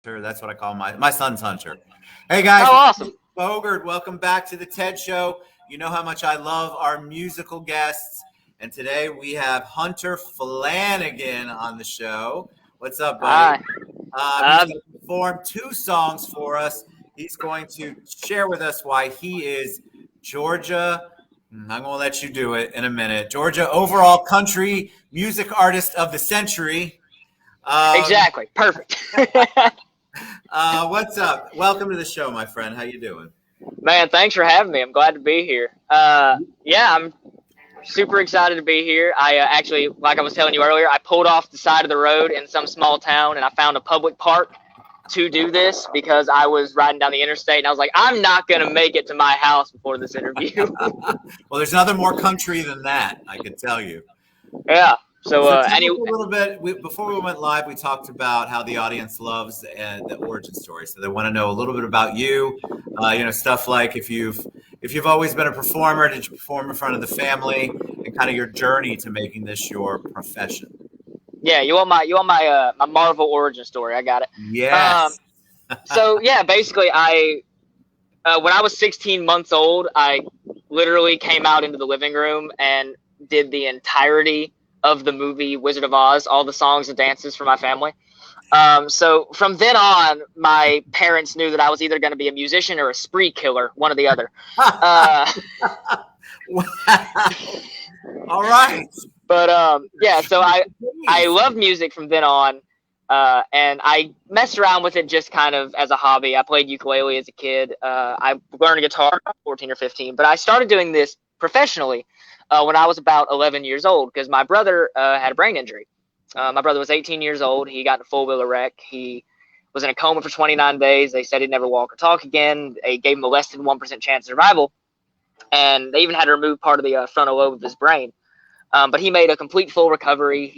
That's what I call my son's Hunter. Hey guys, Oh, awesome. Bogert, welcome back to the TED Show. You know how much I love our musical guests, and today we have Hunter Flanagan on the show. What's up, buddy? Hi. He's Uh, going to perform two songs for us. He's going to share with us why he is Georgia. I'm going to let you do it in a minute. Georgia overall country music artist of the century. exactly. Perfect. What's up? Welcome to the show, my friend. How you doing? Man, thanks for having me. I'm glad to be here. Yeah, I'm super excited to be here. I actually, like I was telling you earlier, I pulled off the side of the road in some small town and I found a public park to do this because I was riding down the interstate and I was like, I'm not going to make it to my house before this interview. Well, there's nothing more country than that, I can tell you. Yeah. So, So tell us anyway, a little bit. Before we went live, we talked about how the audience loves the origin story. So they want to know a little bit about you. Stuff like if you've always been a performer, did you perform in front of the family, and kind of your journey to making this your profession. yeah, my Marvel origin story. I got it. Yes. So yeah, basically, when I was 16 months old, I literally came out into the living room and did the entirety of the movie Wizard of Oz, all the songs and dances for my family. So from then on, my parents knew that I was either going to be a musician or a spree killer, one or the other. Wow. All right. But yeah, so I love music from then on, and I messed around with it just kind of as a hobby. I played ukulele as a kid. I learned guitar at 14 or 15, but I started doing this professionally when I was about 11 years old because my brother had a brain injury. My brother was 18 years old. He got in a four-wheeler wreck. He was in a coma for 29 days. They said he'd never walk or talk again. They gave him a less than 1% chance of survival, and they even had to remove part of the frontal lobe of his brain. But he made a complete full recovery.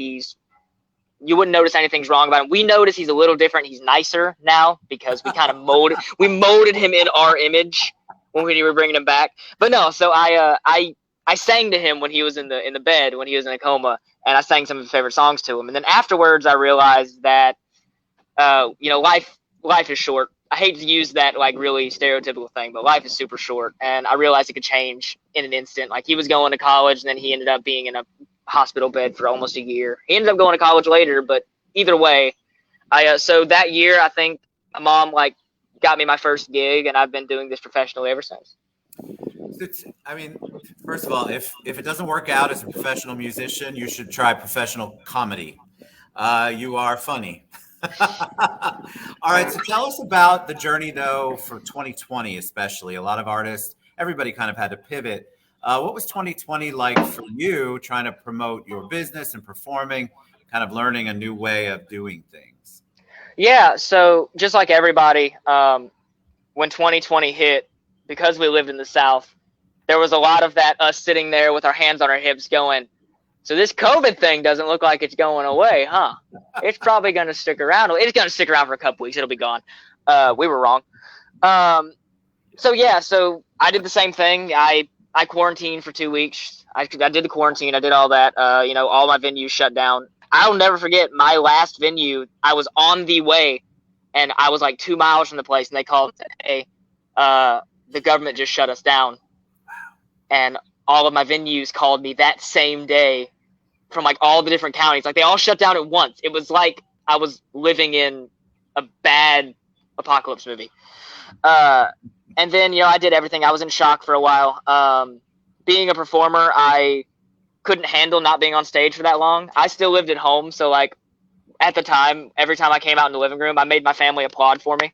You wouldn't notice anything's wrong about him. We notice he's a little different. He's nicer now because we kind of molded him in our image when we were bringing him back. But no, so I sang to him when he was in the bed when he was in a coma, and I sang some of his favorite songs to him. And then afterwards, I realized that life is short. I hate to use that like really stereotypical thing, but life is super short, and I realized it could change in an instant. Like he was going to college, and then he ended up being in a hospital bed for almost a year. He ended up going to college later, but either way, so that year I think my mom got me my first gig, and I've been doing this professionally ever since. First of all, if it doesn't work out as a professional musician, you should try professional comedy. You are funny. All right, so tell us about the journey, though, for 2020, especially. A lot of artists, everybody kind of had to pivot. What was 2020 like for you, trying to promote your business and performing, kind of learning a new way of doing things? Yeah, so just like everybody, when 2020 hit, because we lived in the South, there was a lot of that us sitting there with our hands on our hips going, so this COVID thing doesn't look like it's going away, huh? It's probably going to stick around. It's going to stick around for a couple weeks. It'll be gone. We were wrong. So I did the same thing. I quarantined for 2 weeks. I did the quarantine. I did all that. All my venues shut down. I'll never forget my last venue. I was on the way, and I was like 2 miles from the place, and they called and said, hey, the government just shut us down. And all of my venues called me that same day from like all the different counties. Like they all shut down at once. It was like I was living in a bad apocalypse movie. And then, I did everything. I was in shock for a while. Being a performer, I couldn't handle not being on stage for that long. I still lived at home. So like at the time, every time I came out in the living room, I made my family applaud for me.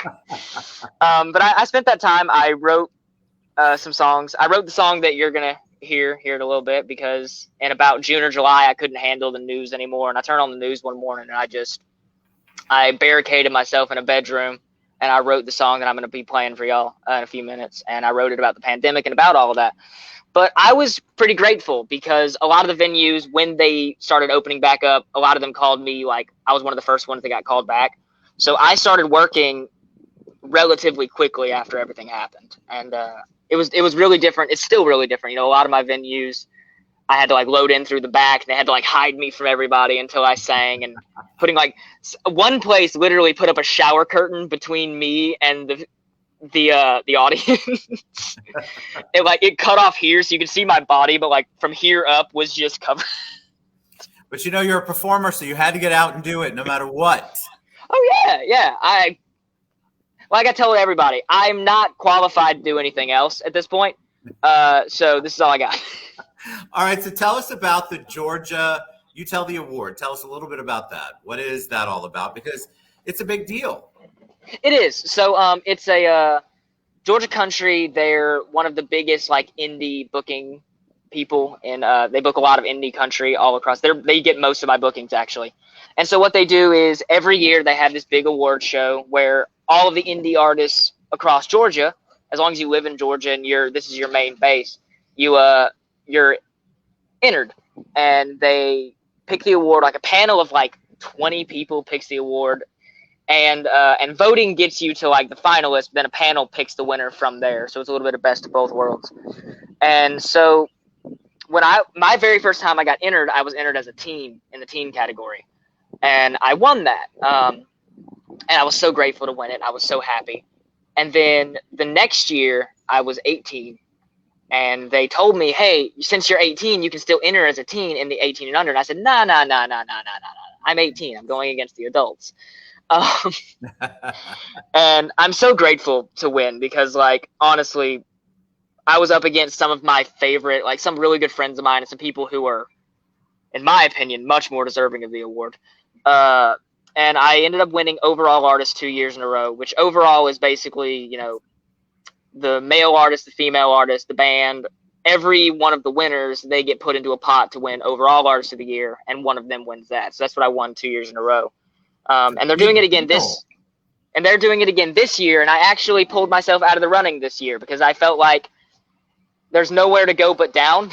But I spent that time, I wrote some songs. I wrote the song that you're going to hear in a little bit because in about June or July, I couldn't handle the news anymore. And I turned on the news one morning and I barricaded myself in a bedroom and I wrote the song that I'm going to be playing for y'all in a few minutes. And I wrote it about the pandemic and about all of that. But I was pretty grateful because a lot of the venues, when they started opening back up, a lot of them called me. Like I was one of the first ones that got called back. So I started working relatively quickly after everything happened. And it was really different. It's still really different. A lot of my venues, I had to like load in through the back, and they had to like hide me from everybody until I sang. And putting like one place literally put up a shower curtain between me and the audience. It cut off here, so you could see my body, but like from here up was just covered. But you know, you're a performer, so you had to get out and do it no matter what. Oh yeah. Like I told everybody, I'm not qualified to do anything else at this point. So this is all I got. All right, so tell us about the Georgia You Tell the Award. Tell us a little bit about that. What is that all about? Because it's a big deal. It is. So it's a Georgia Country. They're one of the biggest like indie booking people, and they book a lot of indie country all across. They get most of my bookings actually. And so what they do is every year they have this big award show where all of the indie artists across Georgia, as long as you live in Georgia and this is your main base, you're entered, and they pick the award. Like a panel of like 20 people picks the award, and voting gets you to like the finalists. Then a panel picks the winner from there. So it's a little bit of best of both worlds. And so when my very first time I got entered, I was entered as a teen in the teen category, and I won that. And I was so grateful to win it. I was so happy. And then the next year I was 18, and they told me, hey, since you're 18, you can still enter as a teen in the 18 and under. And I said, nah. I'm 18. I'm going against the adults. And I'm so grateful to win because, like, honestly, I was up against some of my favorite, like some really good friends of mine and some people who are, in my opinion, much more deserving of the award. And I ended up winning overall artist 2 years in a row, which overall is basically, you know, the male artist, the female artist, the band, every one of the winners, they get put into a pot to win overall artist of the year, and one of them wins that. So that's what I won 2 years in a row. And they're doing it again this year, and I actually pulled myself out of the running this year because I felt like there's nowhere to go but down.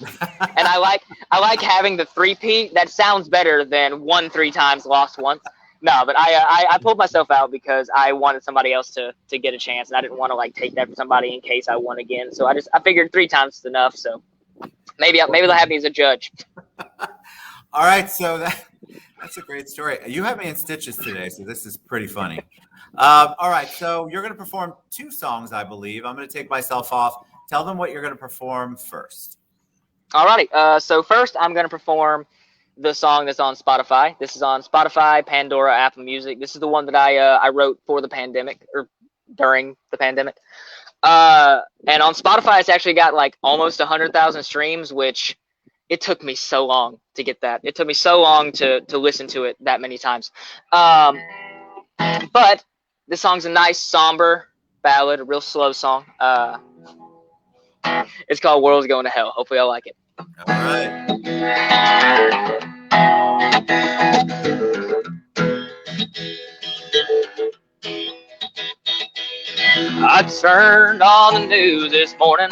And I like having the three-peat. That sounds better than won 3 times, lost once. No, but I pulled myself out because I wanted somebody else to get a chance, and I didn't want to like take that from somebody in case I won again. So I figured 3 times is enough. So maybe they'll have me as a judge. All right, so that's a great story. You have me in stitches today, so this is pretty funny. All right, so you're going to perform 2 songs, I believe. I'm going to take myself off. Tell them what you're going to perform first. All righty. So first, I'm going to perform the song that's on Spotify. This is on Spotify, Pandora, Apple Music. This is the one that I wrote for the pandemic, or during the pandemic. And on Spotify, it's actually got like almost 100,000 streams, which it took me so long to get that. It took me so long to listen to it that many times. But this song's a nice, somber ballad, a real slow song. It's called World's Going to Hell. Hopefully y'all like it. All right. I turned on the news this morning,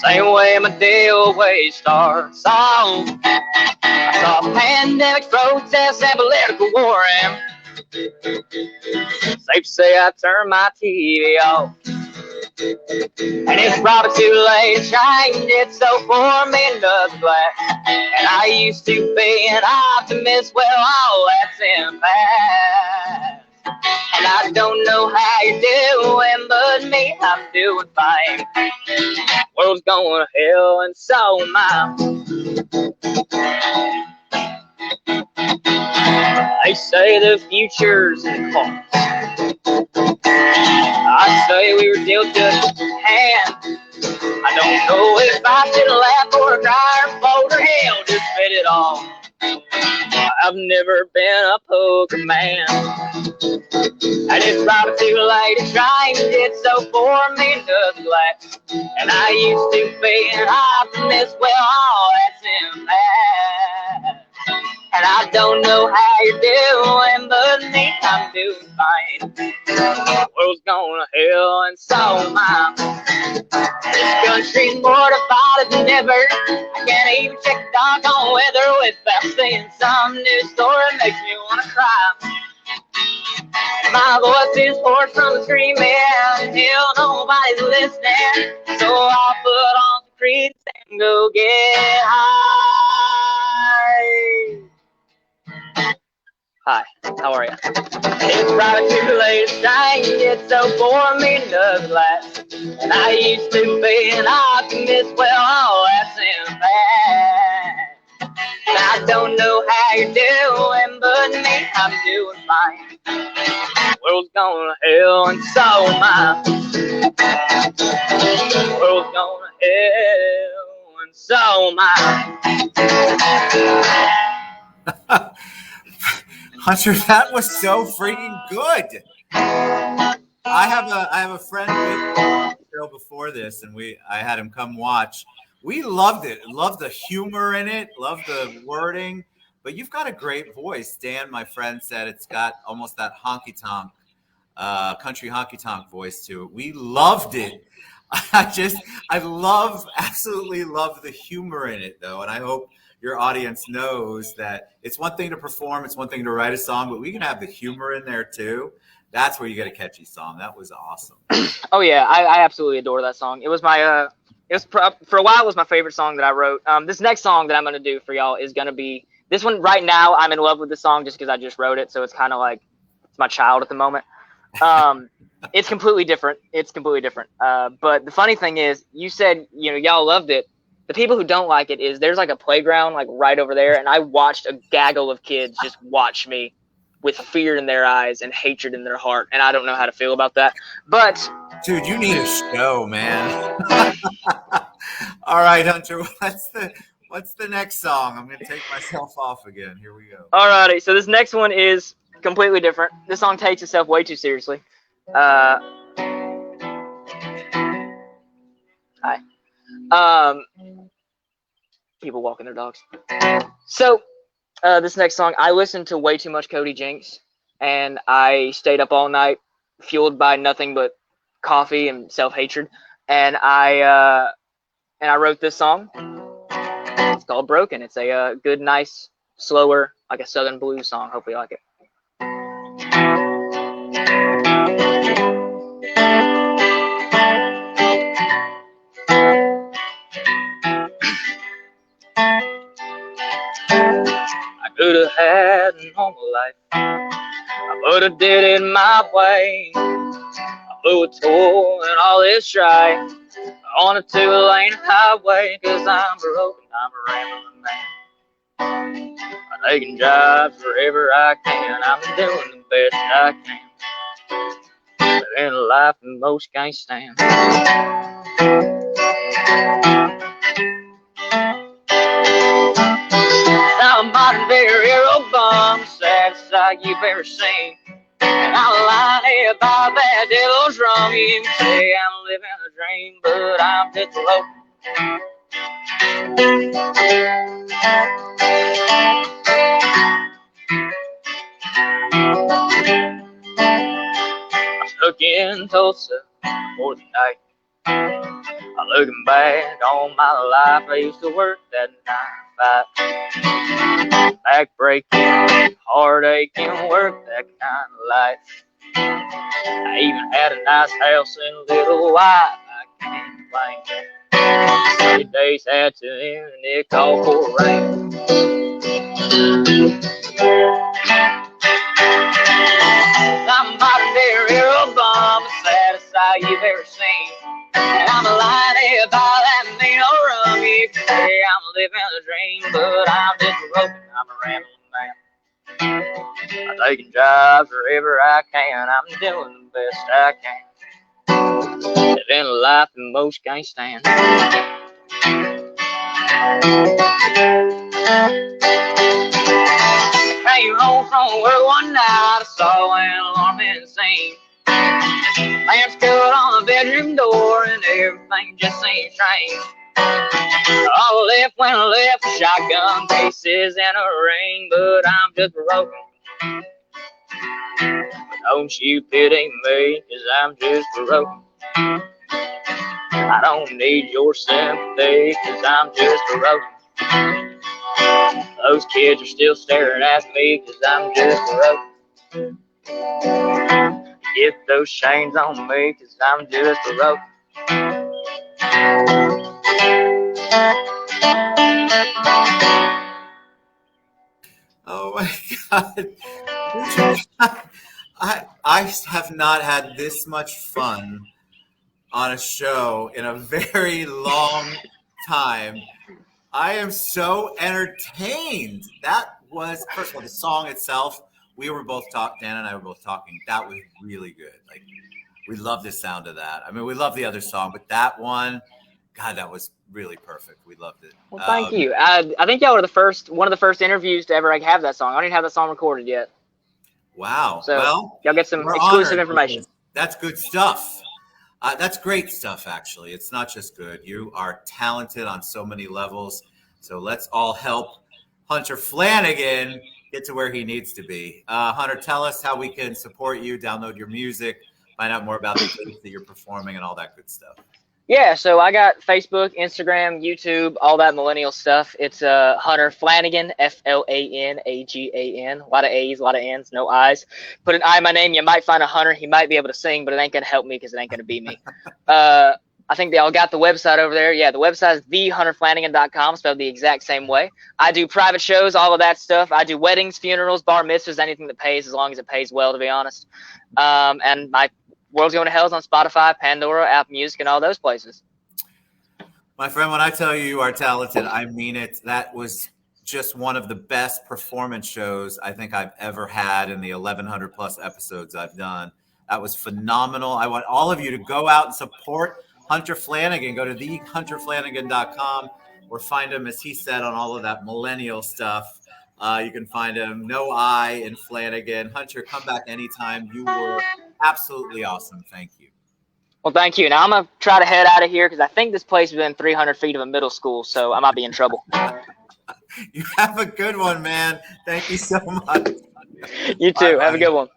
same way my day always starts off. I saw pandemic protests and political war, and safe to say I turned my TV off. And it's probably too late to change it, so pour me another glass. And I used to be an optimist, well, all that's in past. And I don't know how you're doing, but me, I'm doing fine. World's going to hell, and so am I. They say the future's in the cards. I say we were dealt a hand. I don't know if I should laugh or cry or fold or hell, just fit it all. I've never been a poker man, and it's probably too late to change it, so pour me another glass. And I used to be an optimist, well, all that's in that. And I don't know how you're doing, but me, I'm doing fine. The world's going to hell, and so am I. This country's more divided than ever. I can't even check the doggone weather without seeing some news story that makes me want to cry. My voice is hoarse from the screaming, and hell, nobody's listening. So I'll put on some Creed go get high. Hi, how are you? It's probably too late to sing, it's so boring me does last. And I used to be an optimist, well, all that's in fact. I don't know how you're doing, but me, I'm doing fine. The world's going to hell, and so am I. The world's going to hell, and so am I. Hunter, that was so freaking good. I have a friend with show before this, and I had him come watch. We loved it. Loved the humor in it. Loved the wording. But you've got a great voice. Dan, my friend, said it's got almost that honky tonk, country honky tonk voice to it. We loved it. Absolutely love the humor in it, though, and I hope your audience knows that it's one thing to perform, it's one thing to write a song, but we can have the humor in there too. That's where you get a catchy song. That was awesome. Oh yeah, I absolutely adore that song. It was my for a while it was my favorite song that I wrote. This next song that I'm gonna do for y'all is gonna be this one. Right now I'm in love with the song just because I just wrote it, so it's kind of like it's my child at the moment. It's completely different. But the funny thing is, you said y'all loved it. The people who don't like it is there's like a playground like right over there, and I watched a gaggle of kids just watch me with fear in their eyes and hatred in their heart, and I don't know how to feel about that. But dude, you need a show, man. All right, Hunter, what's the next song? I'm gonna take myself off again. Here we go. Alrighty, so this next one is completely different. This song takes itself way too seriously. Hi. People walking their dogs. So, this next song, I listened to way too much Cody Jinks, and I stayed up all night, fueled by nothing but coffee and self-hatred, and I wrote this song. It's called Broken. It's a good, nice, slower, like a Southern blues song. Hopefully you like it. I could have had a normal life. I would have did it my way. I blew a tour and all this strife on a two-lane highway, 'cause I'm broken, I'm a rambling man. I'm taking jobs wherever I can. I'm doing the best I can. Living a life that most can't stand. I'm a modern day hero bum, saddest sight you've ever seen. And I'm lying about that devil's drum. You can say I'm living a dream, but I'm just broken. I stuck in Tulsa for the night. I'm looking back on my life. I used to work that 9 to 5. Back breaking, heart aching, work that kind of life. I even had a nice house and a little wife. I can't complain. 30 days had to end and it called for rain. I'm a modern day hero bum, the saddest sight you've ever seen. And I'm a lying about that mean old rum. You can say I'm living a dream, but I'm just broken. I'm a rambling man. I'm taking jobs wherever I can. I'm doing the best I can. Living a life that most can't stand. Came home from work one night. I saw an alarming scene. Lamps cut on the bedroom door and everything just seemed strange. All left when I left, shotgun cases and a ring, but I'm just broken. Don't you pity me, 'cause I'm just broken. I don't need your sympathy, 'cause I'm just broken. Those kids are still staring at me, 'cause I'm just broken. Get those chains on me, 'cause I'm just broken. Oh my God. I have not had this much fun on a show in a very long time. I am so entertained. That was, first of all, the song itself. We were both talking, Dan and I were both talking. That was really good. Like, we love the sound of that. I mean, we love the other song, but that one, God, that was really perfect. We loved it. Well, thank you. I think y'all were one of the first interviews to ever have that song. I don't even have that song recorded yet. Wow. So well, y'all get some we're exclusive honored information. because that's good stuff. That's great stuff, actually. It's not just good. You are talented on so many levels. So let's all help Hunter Flanagan get to where he needs to be. Hunter, tell us how we can support you, download your music, find out more about the dates that you're performing and all that good stuff. Yeah, so I got Facebook, Instagram, YouTube, all that millennial stuff. It's Hunter Flanagan, Flanagan. A lot of A's, a lot of N's, no I's. Put an I in my name, you might find a Hunter. He might be able to sing, but it ain't going to help me because it ain't going to be me. I think they all got the website over there. Yeah, the website is thehunterflanagan.com, spelled the exact same way. I do private shows, all of that stuff. I do weddings, funerals, bar mitzvahs, anything that pays, as long as it pays well, to be honest. And my World's Going to Hell's on Spotify, Pandora, Apple Music, and all those places. My friend, when I tell you you are talented, I mean it. That was just one of the best performance shows I think I've ever had in the 1,100 plus episodes I've done. That was phenomenal. I want all of you to go out and support Hunter Flanagan. Go to thehunterflanagan.com or find him, as he said, on all of that millennial stuff. You can find him, no I in Flanagan. Hunter, come back anytime. You were absolutely awesome. Thank you. Well, thank you. Now I'm going to try to head out of here because I think this place is within 300 feet of a middle school, so I might be in trouble. You have a good one, man. Thank you so much. You too. Have a good one.